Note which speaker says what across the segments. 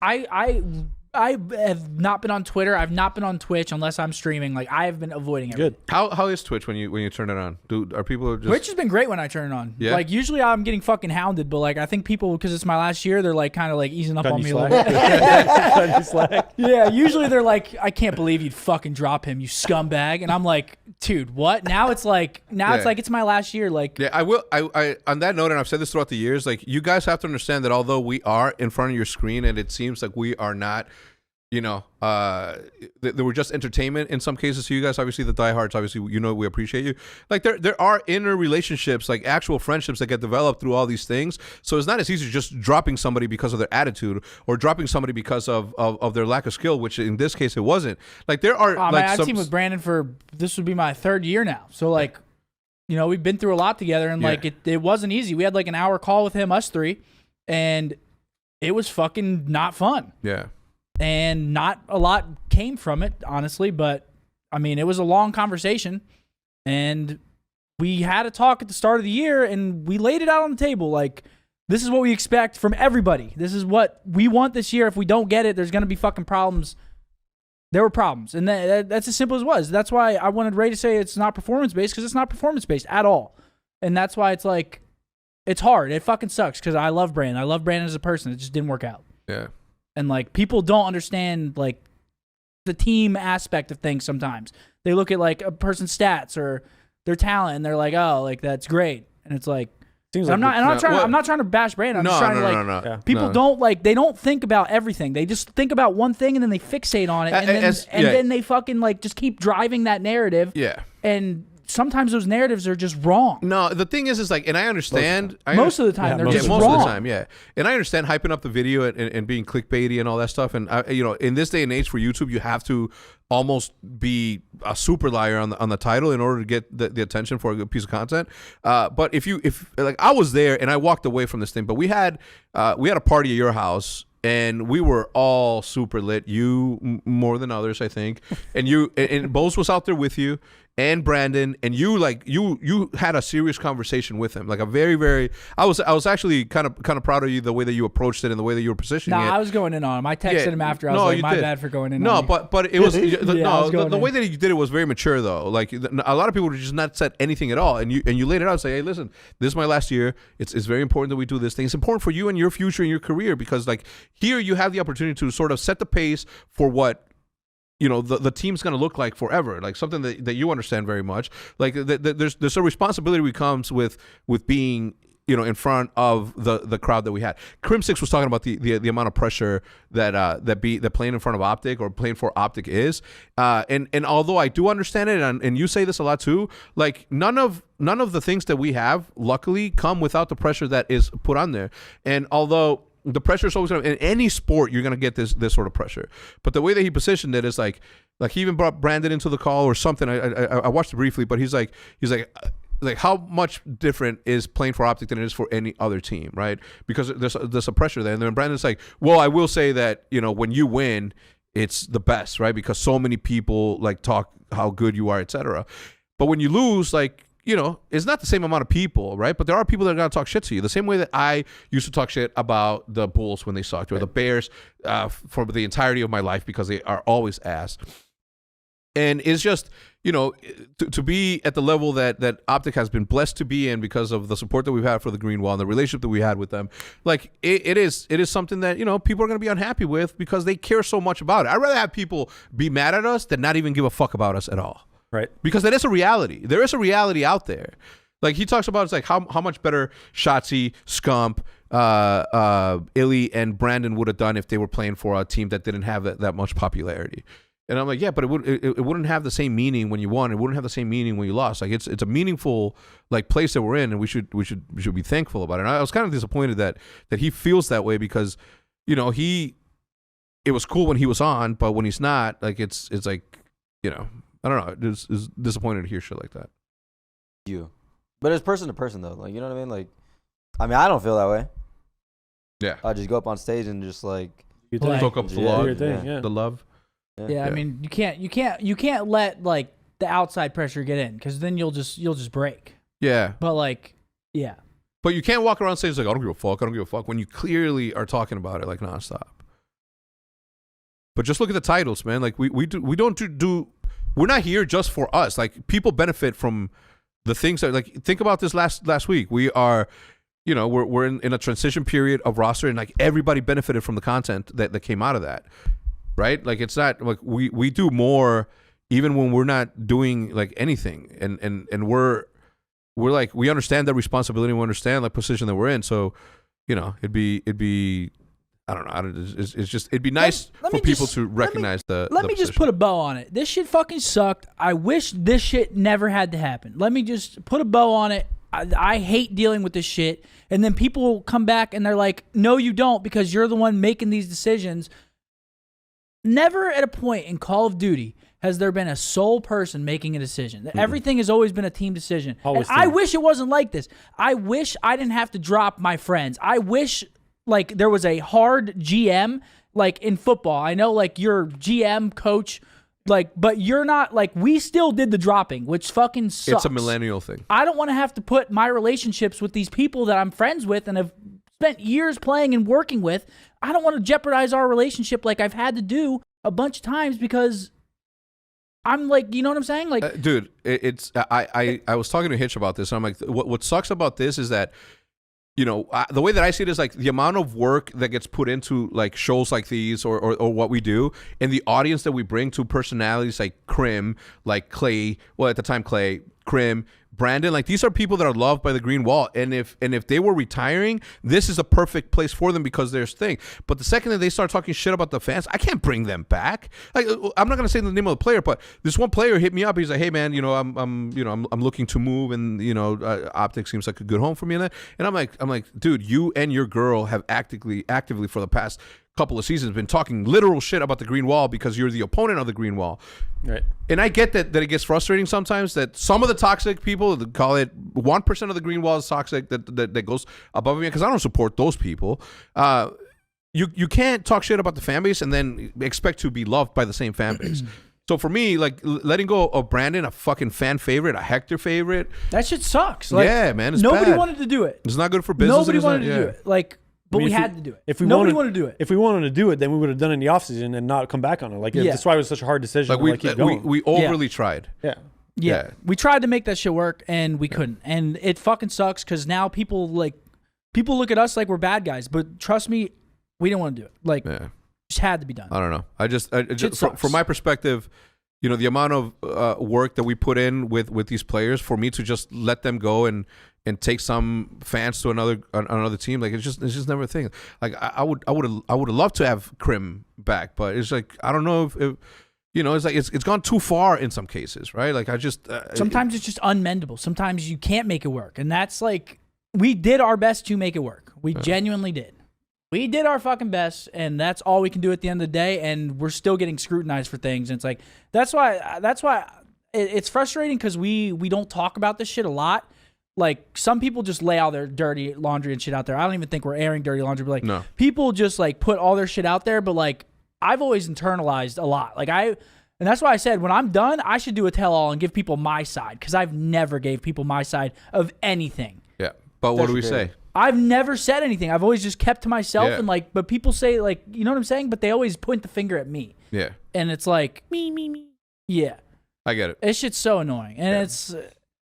Speaker 1: I have not been on Twitter. I've not been on Twitch unless I'm streaming. Like I have been avoiding it.
Speaker 2: Good.
Speaker 3: How is Twitch when you turn it on? Are people just
Speaker 1: Twitch has been great when I turn it on.
Speaker 3: Yeah?
Speaker 1: Like usually I'm getting fucking hounded, but like I think people, because it's my last year, they're like kind of like easing up on me. Like, yeah. Usually they're like, I can't believe you'd fucking drop him, you scumbag. And I'm like, dude, what? Now it's like it's my last year. Like
Speaker 3: Yeah, I will. I on that note, and I've said this throughout the years, like you guys have to understand that although we are in front of your screen, and it seems like we are not. You know, they were just entertainment in some cases to you guys. Obviously, the diehards, obviously, we appreciate you. Like there are inner relationships, like actual friendships that get developed through all these things. So it's not as easy as just dropping somebody because of their attitude or dropping somebody because of their lack of skill, which in this case it wasn't. Like there are.
Speaker 1: Man, I've teamed with Brandon for this would be my 3rd year now. So like, you know, we've been through a lot together, and like it wasn't easy. We had like an hour call with him, us 3, and it was fucking not fun.
Speaker 3: Yeah.
Speaker 1: And not a lot came from it, honestly. But, I mean, it was a long conversation. And we had a talk at the start of the year, and we laid it out on the table. Like, this is what we expect from everybody. This is what we want this year. If we don't get it, there's going to be fucking problems. There were problems. And that's as simple as it was. That's why I wanted Ray to say it's not performance-based, because it's not performance-based at all. And that's why it's like, it's hard. It fucking sucks, because I love Brandon. I love Brandon as a person. It just didn't work out.
Speaker 3: Yeah.
Speaker 1: And, like, people don't understand, like, the team aspect of things sometimes. They look at, like, a person's stats or their talent, and they're like, oh, like, that's great. And it's like, I'm not trying to bash Brandon. I'm just trying to, like, people don't, like, they don't think about everything. They just think about one thing, and then they fixate on it. And then they fucking, like, just keep driving that narrative.
Speaker 3: Yeah.
Speaker 1: And sometimes those narratives are just wrong.
Speaker 3: No, the thing is like, and I understand.
Speaker 1: Most of the time, they're just
Speaker 3: most
Speaker 1: wrong.
Speaker 3: of the time, yeah. And I understand hyping up the video and being clickbaity and all that stuff. And you know, in this day and age for YouTube, you have to almost be a super liar on the title in order to get the attention for a good piece of content. But if like I was there and I walked away from this thing, but we had a party at your house. And we were all super lit. You more than others, I think. And and Bose was out there with you, and Brandon, and you had a serious conversation with him, like a very, very. I was actually kind of proud of you, the way that you approched it and the way that you were positioning it.
Speaker 1: I was going in on him. I texted him after. I was like, my bad for going in. on you.
Speaker 3: but it was the way that you did it was very mature though. Like a lot of people would just not said anything at all, and you laid it out and say, hey, listen, this is my last year. It's very important that we do this thing. It's important for you and your future and your career, because like here you have the opportunity to sort of set the pace for what, you know, the team's going to look like forever, like something that you understand very much. Like there's a responsibility that comes with being, you know, in front of the crowd that we had. Crim6 was talking about the amount of pressure that playing in front of OpTic or playing for OpTic is. And although I do understand it, and you say this a lot too, like none of the things that we have luckily come without the pressure that is put on there. And although the pressure is always in any sport, you're gonna get this sort of pressure. But the way that he positioned it is like he even brought Brandon into the call or something. I watched it briefly, but he's like how much different is playing for OpTic than it is for any other team, right? Because there's a pressure there. And then Brandon's like, well, I will say that, you know, when you win, it's the best, right? Because so many people like talk how good you are, etc. But when you lose, like, you know, it's not the same amount of people, right? But there are people that are going to talk shit to you. The same way that I used to talk shit about the Bulls when they sucked, or the Bears for the entirety of my life, because they are always ass. And it's just, you know, to be at the level that OpTic has been blessed to be in because of the support that we've had for the Green Wall and the relationship that we had with them. Like, it is something that, you know, people are going to be unhappy with because they care so much about it. I'd rather have people be mad at us than not even give a fuck about us at all.
Speaker 2: Right.
Speaker 3: Because that is a reality. There is a reality out there. Like he talks about, it's like how much better Shotzi, SCUMP, Illy, and Brandon would have done if they were playing for a team that didn't have that much popularity. And I'm like, yeah, but it wouldn't have the same meaning when you won. It wouldn't have the same meaning when you lost. Like it's a meaningful like place that we're in, and we should be thankful about it. And I was kind of disappointed that he feels that way, because, you know, it was cool when he was on, but when he's not, like it's like, you know, I don't know. It's disappointed to hear shit like that.
Speaker 4: But it's person to person though. Like, you know what I mean? Like, I mean, I don't feel that way.
Speaker 3: Yeah.
Speaker 4: I just go up on stage and just like
Speaker 3: talk up the love, the love.
Speaker 1: Yeah, I mean, you can't let like the outside pressure get in, because then you'll just break.
Speaker 3: Yeah.
Speaker 1: But like, yeah.
Speaker 3: But you can't walk around saying like, I don't give a fuck, when you clearly are talking about it like nonstop. But just look at the titles, man. Like we don't do. We're not here just for us. Like people benefit from the things that, like, think about this last week. We are, we're in a transition period of roster, and like everybody benefited from the content that came out of that, right? Like it's not like we do more even when we're not doing like anything, and we're like, we understand that responsibility, we understand the position that we're in. So, it'd be. I don't know. It'd be nice for people to recognize the.
Speaker 1: Let me just put a bow on it. This shit fucking sucked. I wish this shit never had to happen. Let me just put a bow on it. I hate dealing with this shit. And then people come back and they're like, no, you don't, because you're the one making these decisions. Never at a point in Call of Duty has there been a sole person making a decision. Everything has always been a team decision. And I wish it wasn't like this. I wish I didn't have to drop my friends. I wish like there was a hard GM, like in football. I know like you're GM, coach, like, but you're not, like, we still did the dropping, which fucking sucks.
Speaker 3: It's a millennial thing.
Speaker 1: I don't want to have to put my relationships with these people that I'm friends with and have spent years playing and working with. I don't want to jeopardize our relationship like I've had to do a bunch of times because I'm like, you know what I'm saying? Like,
Speaker 3: dude, I was talking to Hitch about this, and I'm like, what sucks about this is that, the way that I see it is like the amount of work that gets put into like shows like these or what we do, and the audience that we bring to personalities like Krim, like Clay, well, at the time Clay, Krim, Brandon, like these are people that are loved by the Green Wall, and if they were retiring, this is a perfect place for them because there's thing. But the second that they start talking shit about the fans, I can't bring them back. Like, I'm not gonna say the name of the player, but this one player hit me up. He's like, "Hey man, I'm looking to move, and OpTic seems like a good home for me." And I'm like, dude, you and your girl have actively for the past couple of seasons been talking literal shit about the Green Wall because you're the opponent of the Green Wall.
Speaker 2: Right.
Speaker 3: And I get that it gets frustrating sometimes that some of the toxic people, call it 1% of the Green Wall is toxic, that goes above me, because I don't support those people. You can't talk shit about the fan base and then expect to be loved by the same fan base. So for me, like, letting go of Brandon, a fucking fan favorite, a Hector favorite,
Speaker 1: that shit sucks. Like,
Speaker 3: yeah, man, it's
Speaker 1: nobody
Speaker 3: bad.
Speaker 1: wanted to do it.
Speaker 3: It's not good for business.
Speaker 1: Nobody wanted to do it. Like, but we had to do it. Nobody wanted to do it.
Speaker 2: If we wanted to do it, then we would have done it in the offseason and not come back on it. Like, that's why it was such a hard decision.
Speaker 3: Like we overly tried.
Speaker 1: Yeah. We tried to make that shit work and we couldn't. And it fucking sucks because now people look at us like we're bad guys. But trust me, we didn't want to do it. Like, it just had to be done.
Speaker 3: I don't know. I just from my perspective, the amount of work that we put in with these players, for me to just let them go and take some fans to another team, like it's just never a thing. Like I would have loved to have Krim back, but it's like, I don't know if it's like it's gone too far in some cases, right? Like I just
Speaker 1: sometimes it's just unmendable. Sometimes you can't make it work, and that's like, we did our best to make it work. We genuinely did. We did our fucking best, and that's all we can do at the end of the day, and we're still getting scrutinized for things. And it's like, that's why it's frustrating, because we don't talk about this shit a lot. Like, some people just lay all their dirty laundry and shit out there. I don't even think we're airing dirty laundry, but like,
Speaker 3: no.
Speaker 1: People just like put all their shit out there. But like, I've always internalized a lot. Like and that's why I said, when I'm done, I should do a tell-all and give people my side, because I've never gave people my side of anything.
Speaker 3: Yeah, but what do we say?
Speaker 1: I've never said anything. I've always just kept to myself, and like, but people say, like, you know what I'm saying? But they always point the finger at me.
Speaker 3: Yeah.
Speaker 1: And it's like, me. Yeah.
Speaker 3: I get it.
Speaker 1: It's shit's so annoying. And it's,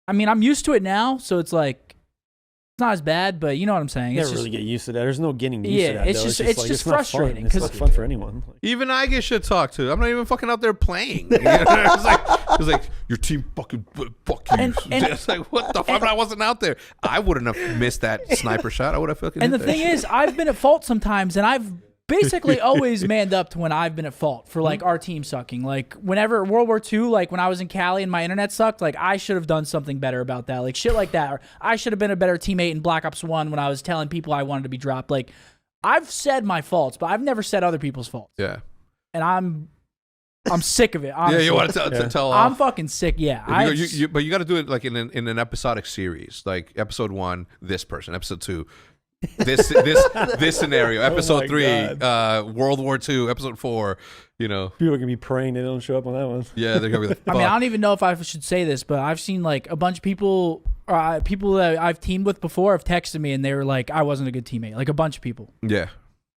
Speaker 1: I mean, I'm used to it now, so it's like, it's not as bad, but you know what I'm saying.
Speaker 2: You never really get used to that. There's no getting used to that.
Speaker 1: It's just frustrating.
Speaker 2: It's not fun for anyone.
Speaker 3: Even I get shit talked to. I'm not even fucking out there playing. It's like your team fucking fuck you. It's like, what the fuck? I wasn't out there. I wouldn't have missed that sniper shot. I would have fucking.
Speaker 1: And the thing is, I've been at fault sometimes, and I've basically always manned up to when I've been at fault for like our team sucking. Like, whenever World War II, like when I was in Cali and my internet sucked, like I should have done something better about that. Like shit like that. Or I should have been a better teammate in Black Ops 1 when I was telling people I wanted to be dropped. Like, I've said my faults, but I've never said other people's faults.
Speaker 3: Yeah.
Speaker 1: And I'm sick of it, honestly.
Speaker 3: Yeah, you want to tell
Speaker 1: I'm fucking sick, yeah.
Speaker 3: But you got to do it like in an episodic series. Like episode 1, this person. Episode 2, this scenario. Episode 3, World War II. Episode 4,
Speaker 2: people are gonna be praying they don't show up on that one.
Speaker 3: Yeah, they're gonna be like,
Speaker 1: I mean, I don't even know if I should say this, but I've seen like a bunch of people that I've teamed with before have texted me and they were like, I wasn't a good teammate. Like a bunch of people.
Speaker 3: Yeah.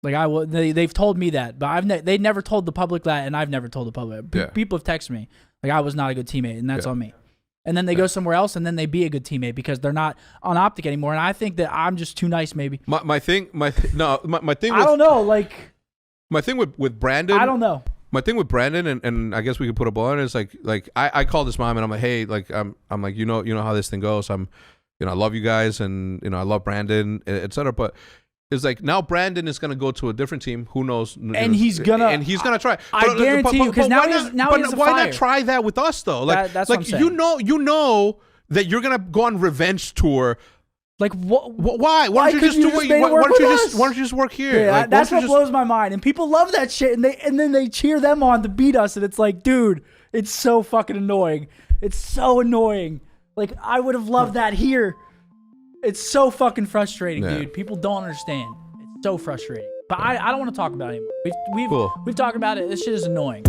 Speaker 1: Like they've told me that, but they never told the public that, and I've never told the public. People have texted me like I was not a good teammate, and that's on me. And then they go somewhere else, and then they be a good teammate because they're not on OpTic anymore. And I think that I'm just too nice, maybe.
Speaker 3: My thing. With,
Speaker 1: I don't know. Like
Speaker 3: my thing with Brandon.
Speaker 1: I don't know.
Speaker 3: My thing with Brandon, and I guess we could put a ball on it, is like I called his mom and I'm like, hey, like I'm like, you know how this thing goes. I love you guys, and I love Brandon, etc. But it's like now Brandon is gonna go to a different team. Who knows?
Speaker 1: And he's gonna
Speaker 3: try.
Speaker 1: I guarantee you, because now he's a
Speaker 3: why
Speaker 1: fire.
Speaker 3: not try that with us though? Like
Speaker 1: that's
Speaker 3: like
Speaker 1: what I'm saying.
Speaker 3: you know that you're gonna go on revenge tour.
Speaker 1: Like what?
Speaker 3: Why? Why don't you just do what? Why don't you just work here?
Speaker 1: Yeah,
Speaker 3: like,
Speaker 1: that's what blows my mind. And people love that shit, and then they cheer them on to beat us, and it's like, dude, it's so fucking annoying. It's so annoying. Like I would have loved that here. It's so fucking frustrating, dude. People don't understand. It's so frustrating. But I don't want to talk about it anymore. We've talked about it. This shit is annoying.